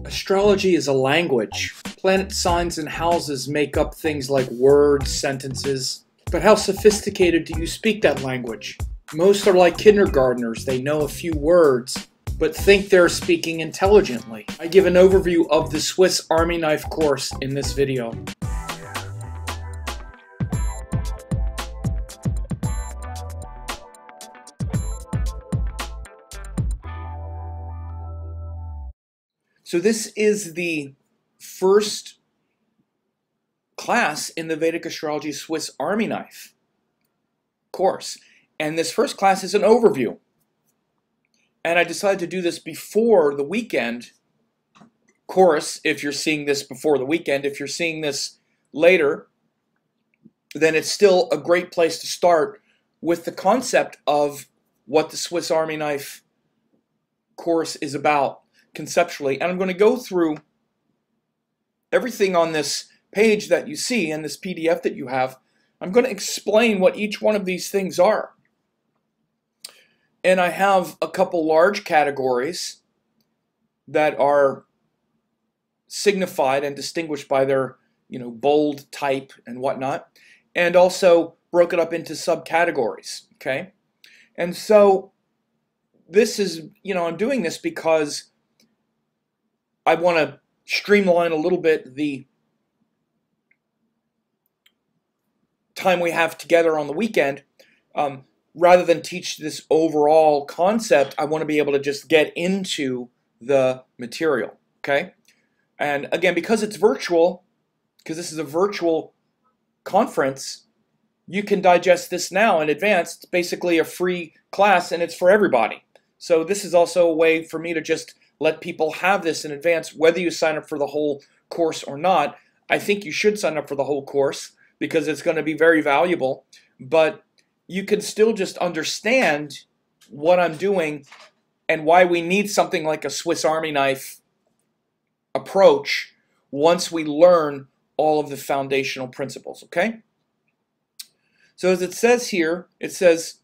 Astrology is a language. Planet signs and houses make up things like words, sentences. But how sophisticated do you speak that language? Most are like kindergartners. They know a few words, but think they're speaking intelligently. I give an overview of the Swiss Army knife course in this video. So this is the first class in the Vedic Astrology Swiss Army Knife course. And this first class is an overview. And I decided to do this before the weekend course, if you're seeing this before the weekend. If you're seeing this later, then it's still a great place to start with the concept of what the Swiss Army Knife course is about conceptually. And I'm going to go through everything on this page that you see and this PDF that you have. I'm going to explain what each one of these things are. And I have a couple large categories that are signified and distinguished by their, bold type and whatnot, and also broken up into subcategories, okay? And so this is, I'm doing this because I want to streamline a little bit the time we have together on the weekend. Rather than teach this overall concept, I want to be able to just get into the material, okay? And again, because it's virtual, because this is a virtual conference, you can digest this now in advance. It's basically a free class and it's for everybody. So this is also a way for me to just let people have this in advance, whether you sign up for the whole course or not. I think you should sign up for the whole course because it's going to be very valuable, but you can still just understand what I'm doing and why we need something like a Swiss Army knife approach once we learn all of the foundational principles, okay? So as it says here, it says,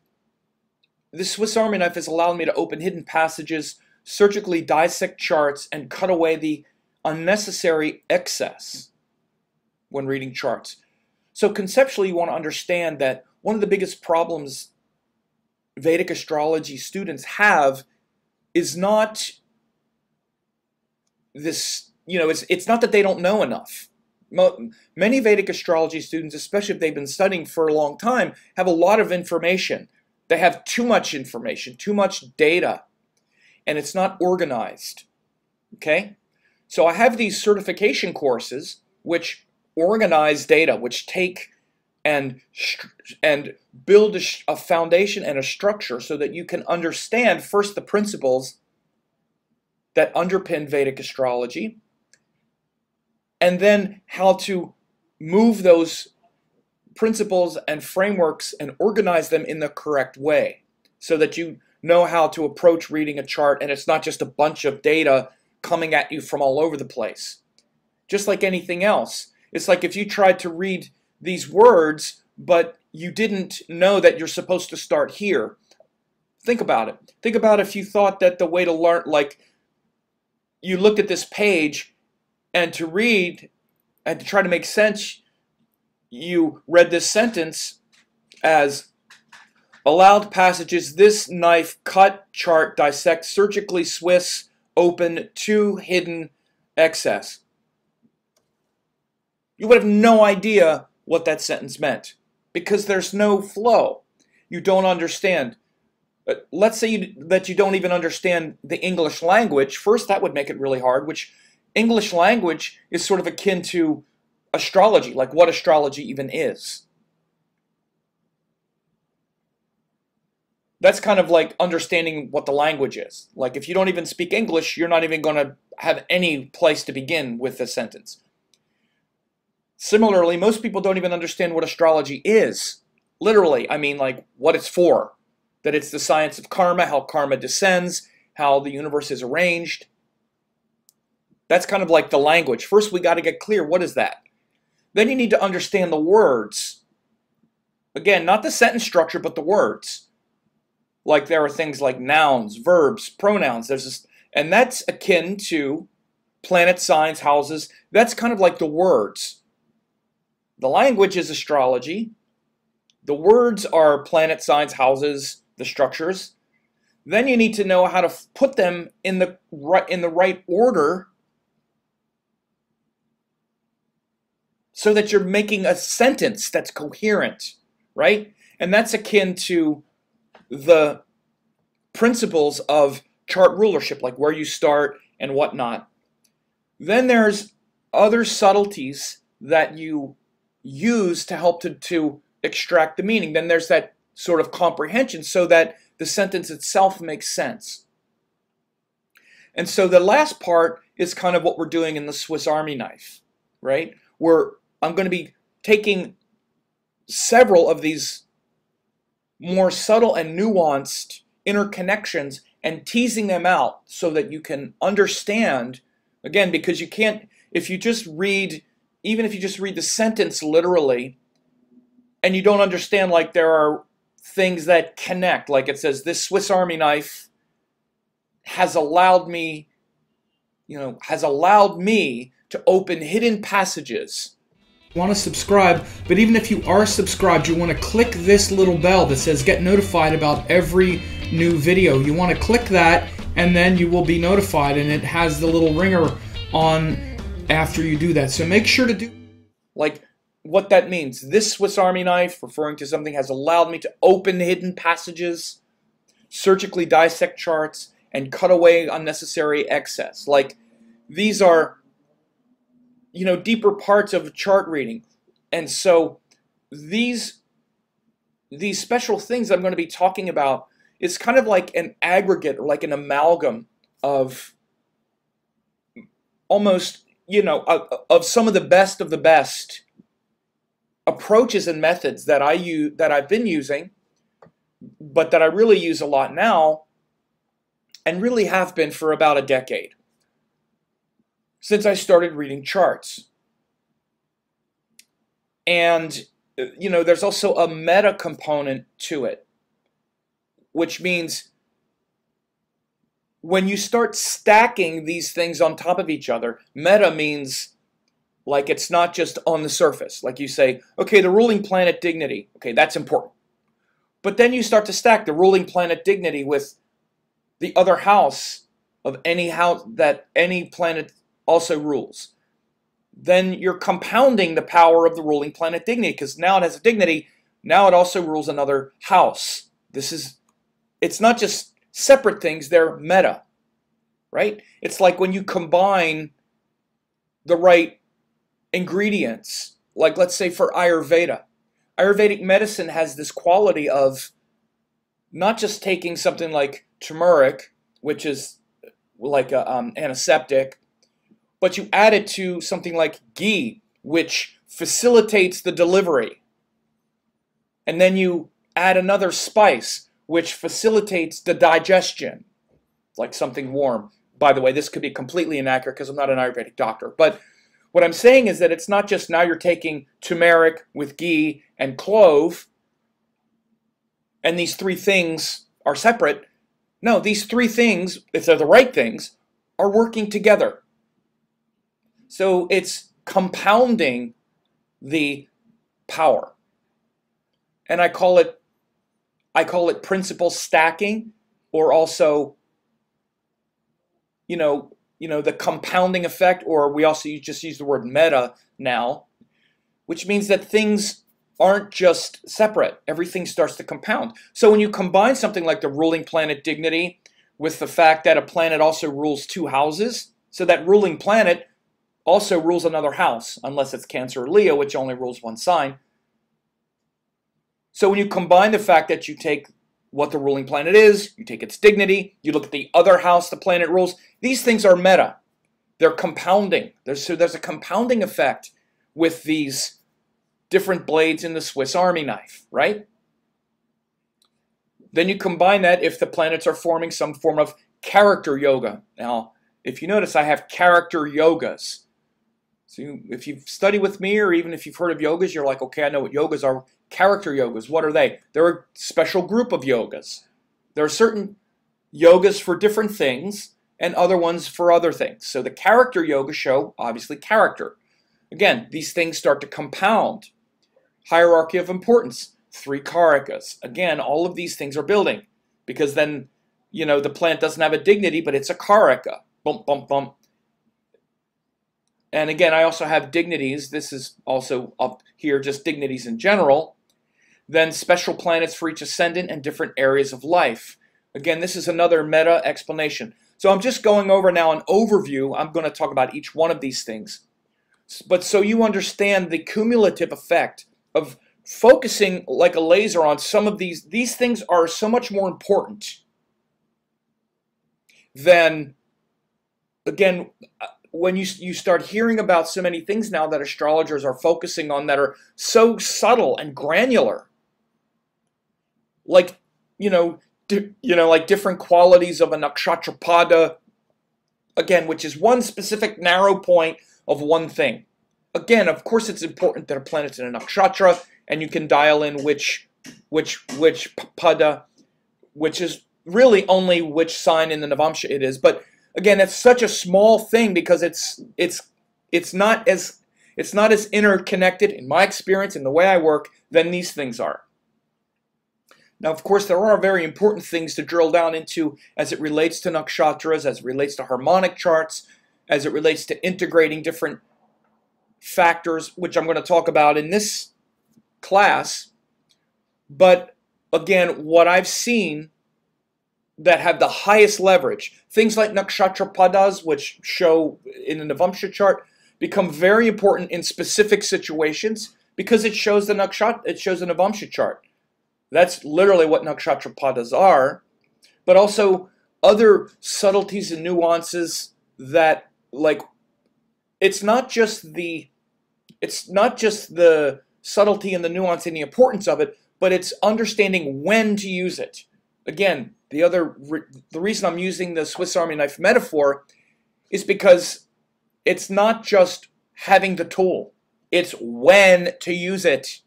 the Swiss Army knife has allowed me to open hidden passages, surgically dissect charts, and cut away the unnecessary excess when reading charts. So conceptually, you want to understand that one of the biggest problems Vedic astrology students have is not this, it's not that they don't know enough. Many Vedic astrology students, especially if they've been studying for a long time, have a lot of information. They have too much information, too much data, and it's not organized, okay? So I have these certification courses which organize data, which take and build a foundation and a structure so that you can understand first the principles that underpin Vedic astrology, and then how to move those principles and frameworks and organize them in the correct way so that you know how to approach reading a chart and it's not just a bunch of data coming at you from all over the place. Just like anything else. It's like if you tried to read these words, but you didn't know that you're supposed to start here. Think about it. Think about if you thought that the way to learn, like you looked at this page and to read and to try to make sense, you read this sentence as allowed passages, this knife cut, chart, dissect, surgically Swiss, open, to hidden excess. You would have no idea what that sentence meant because there's no flow. You don't understand. Let's say that you don't even understand the English language. First, that would make it really hard, which English language is sort of akin to astrology, like what astrology even is. That's kind of like understanding what the language is. Like if you don't even speak English, you're not even going to have any place to begin with a sentence. Similarly, most people don't even understand what astrology is. Literally, I mean like what it's for. That it's the science of karma, how karma descends, how the universe is arranged. That's kind of like the language. First, we got to get clear, what is that? Then you need to understand the words. Again, not the sentence structure, but the words. Like there are things like nouns, verbs, pronouns. There's this, and that's akin to planet signs, houses. That's kind of like the words. The language is astrology. The words are planet signs, houses, the structures. Then you need to know how to put them in the right order so that you're making a sentence that's coherent, right? And that's akin to the principles of chart rulership, like where you start and whatnot. Then there's other subtleties that you use to help to extract the meaning. Then there's that sort of comprehension so that the sentence itself makes sense. And so the last part is kind of what we're doing in the Swiss Army knife, right? Where I'm going to be taking several of these more subtle and nuanced interconnections and teasing them out so that you can understand, again, because you can't, if you just read, even if you just read the sentence literally, and you don't understand, like there are things that connect, like it says, this Swiss Army knife has allowed me, has allowed me to open hidden passages. You want to subscribe, but even if you are subscribed, you want to click this little bell that says get notified about every new video. You want to click that, and then you will be notified, and it has the little ringer on after you do that. So make sure to do, like, what that means. This Swiss Army knife, referring to something, has allowed me to open hidden passages, surgically dissect charts, and cut away unnecessary excess. Like, these are, deeper parts of chart reading. And so these special things I'm going to be talking about is kind of like an aggregate, or like an amalgam of almost, of some of the best approaches and methods that I've been using, but that I really use a lot now, and really have been for about a decade, since I started reading charts. And, there's also a meta component to it, which means when you start stacking these things on top of each other, meta means, like, it's not just on the surface. Like you say, okay, the ruling planet dignity, okay, that's important. But then you start to stack the ruling planet dignity with the other house of any house that any planet also rules. Then you're compounding the power of the ruling planet dignity, because now it has a dignity, now it also rules another house. It's not just separate things, they're meta, right? It's like when you combine the right ingredients, like let's say for Ayurveda. Ayurvedic medicine has this quality of not just taking something like turmeric, which is like an antiseptic, but you add it to something like ghee, which facilitates the delivery. And then you add another spice, which facilitates the digestion, like something warm. By the way, this could be completely inaccurate because I'm not an Ayurvedic doctor, but what I'm saying is that it's not just now you're taking turmeric with ghee and clove, and these three things are separate. No, these three things, if they're the right things, are working together. So it's compounding the power. And I call it principle stacking, or also, the compounding effect, or we also just use the word meta now, which means that things aren't just separate. Everything starts to compound. So when you combine something like the ruling planet dignity with the fact that a planet also rules two houses, so that ruling planet also rules another house, unless it's Cancer or Leo, which only rules one sign. So when you combine the fact that you take what the ruling planet is, you take its dignity, you look at the other house the planet rules, these things are meta. They're compounding. There's a compounding effect with these different blades in the Swiss Army knife, right? Then you combine that if the planets are forming some form of character yoga. Now, if you notice, I have character yogas. So if you've studied with me, or even if you've heard of yogas, you're like, okay, I know what yogas are. Character yogas, what are they? They're a special group of yogas. There are certain yogas for different things, and other ones for other things. So the character yoga show, obviously, character. Again, these things start to compound. Hierarchy of importance, 3 karikas. Again, all of these things are building, because then, you know, the plant doesn't have a dignity, but it's a karika. Bump, bump, bump. And again, I also have dignities. This is also up here, just dignities in general. Then special planets for each ascendant and different areas of life. Again, this is another meta explanation. So I'm just going over now an overview. I'm going to talk about each one of these things. But so you understand the cumulative effect of focusing like a laser on some of these things are so much more important than, again, when you start hearing about so many things now that astrologers are focusing on that are so subtle and granular, like, like different qualities of a nakshatra pada, again, which is one specific narrow point of one thing. Again, of course, it's important that a planet's in a nakshatra, and you can dial in which pada, which is really only which sign in the Navamsha it is. But again, it's such a small thing because it's not as interconnected, in my experience, in the way I work, than these things are. Now, of course, there are very important things to drill down into as it relates to nakshatras, as it relates to harmonic charts, as it relates to integrating different factors, which I'm going to talk about in this class. But again, what I've seen that have the highest leverage, things like nakshatra padas, which show in the Navamsha chart, become very important in specific situations because it shows the nakshatra, it shows the Navamsha chart. That's literally what nakshatra padas are, but also other subtleties and nuances that, like, it's not just the subtlety and the nuance and the importance of it, but it's understanding when to use it. Again, the reason I'm using the Swiss Army knife metaphor is because it's not just having the tool, it's when to use it.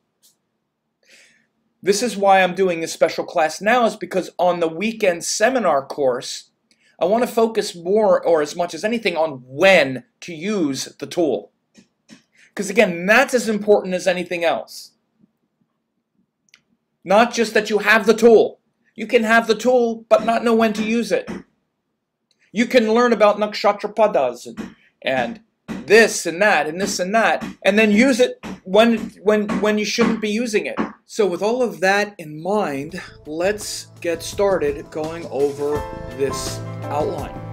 This is why I'm doing this special class now, is because on the weekend seminar course, I want to focus more, or as much as anything, on when to use the tool. Because again, that's as important as anything else. Not just that you have the tool. You can have the tool, but not know when to use it. You can learn about nakshatra padas and this and that and this and that, and then use it when you shouldn't be using it. So with all of that in mind, let's get started going over this outline.